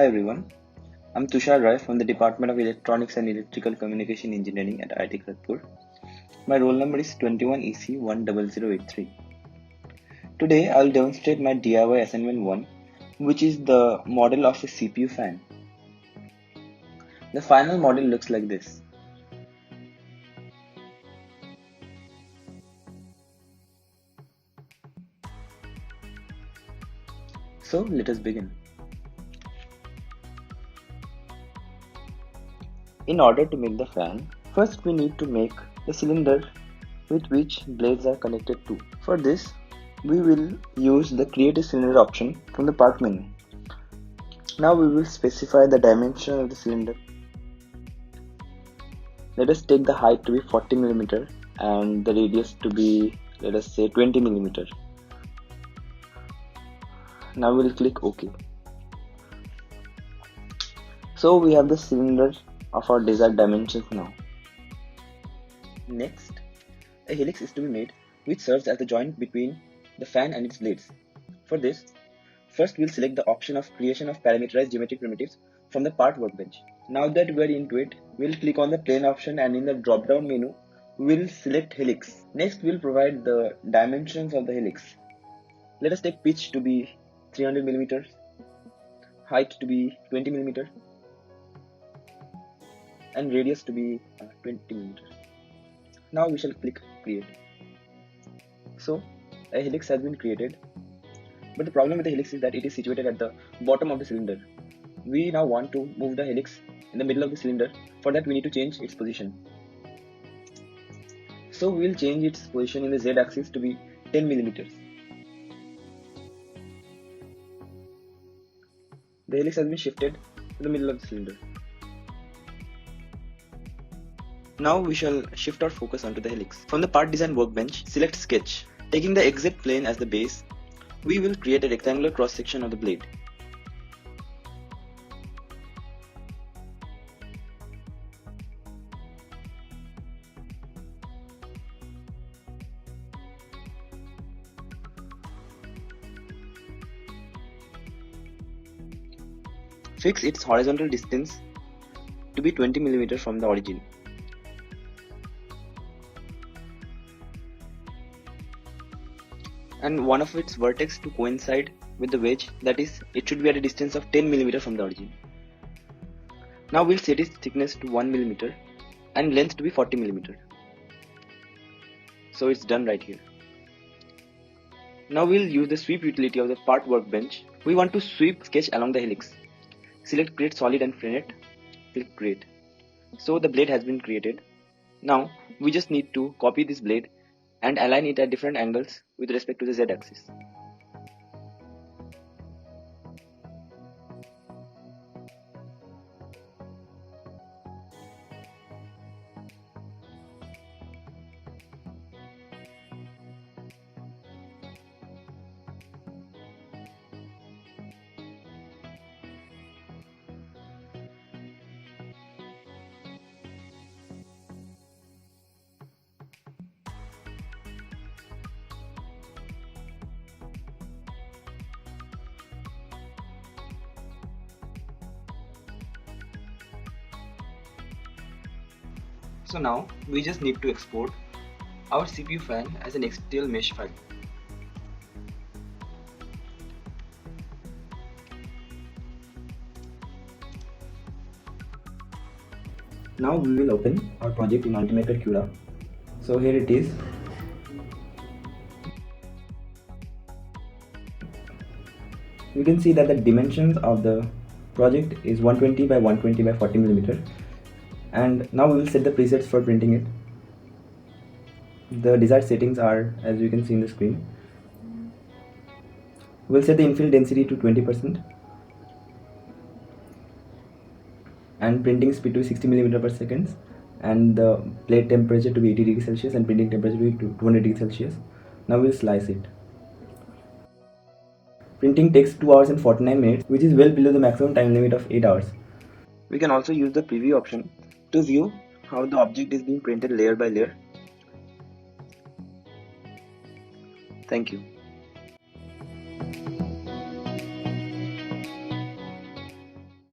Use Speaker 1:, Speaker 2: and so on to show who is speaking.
Speaker 1: everyone, I'm Tussar from the Department of Electronics and Electrical Communication Engineering at IITKGP. My roll number is 21EC10083. Today I'll demonstrate my DIY assignment 1, which is the model of a CPU fan. The final model looks like this. So let us begin. In order to make the fan, first we need to make the cylinder with which blades are connected to. For this, we will use the create a cylinder option from the part menu. Now we will specify the dimension of the cylinder. Let us take the height to be 40 mm and the radius to be, let us say, 20 mm. Now we will click OK. So we have the cylinder of our desired dimensions now. Next, a helix is to be made which serves as the joint between the fan and its blades. For this, first we'll select the option of creation of parameterized geometric primitives from the part workbench. Now that we're into it, we'll click on the plane option and in the drop down menu, we'll select helix. Next, we'll provide the dimensions of the helix. Let us take pitch to be 300 mm, height to be 20 mm, and radius to be 20 mm. Now we shall click create. So a helix has been created, but the problem with the helix is that it is situated at the bottom of the cylinder. We now want to move the helix in the middle of the cylinder. For that we need to change its position. So we will change its position in the Z axis to be 10 mm. The helix has been shifted to the middle of the cylinder. Now we shall shift our focus onto the helix. From the part design workbench, select sketch. Taking the exit plane as the base, we will create a rectangular cross section of the blade. Fix its horizontal distance to be 20 mm from the origin. And one of its vertex to coincide with the wedge, that is, it should be at a distance of 10 mm from the origin. Now we'll set its thickness to 1 mm and length to be 40 mm. So it's done right here. Now we'll use the sweep utility of the part workbench. We want to sweep sketch along the helix. Select create solid and frame it. Click create. So the blade has been created. Now we just need to copy this blade and align it at different angles with respect to the Z axis. So now we just need to export our CPU fan as an XML mesh file. Now we will open our project in Ultimator CUDA. So here it is. You can see that the dimensions of the project is 120 by 120 by 40 mm. And now we will set the presets for printing it. The desired settings are, as you can see in the screen. We'll set the infill density to 20% and printing speed to 60 mm per second, and the plate temperature to be 80 degrees Celsius and printing temperature to be 200 degrees Celsius. Now we'll slice it. Printing takes 2 hours and 49 minutes, which is well below the maximum time limit of 8 hours. We can also use the preview option to view how the object is being printed layer by layer. Thank you.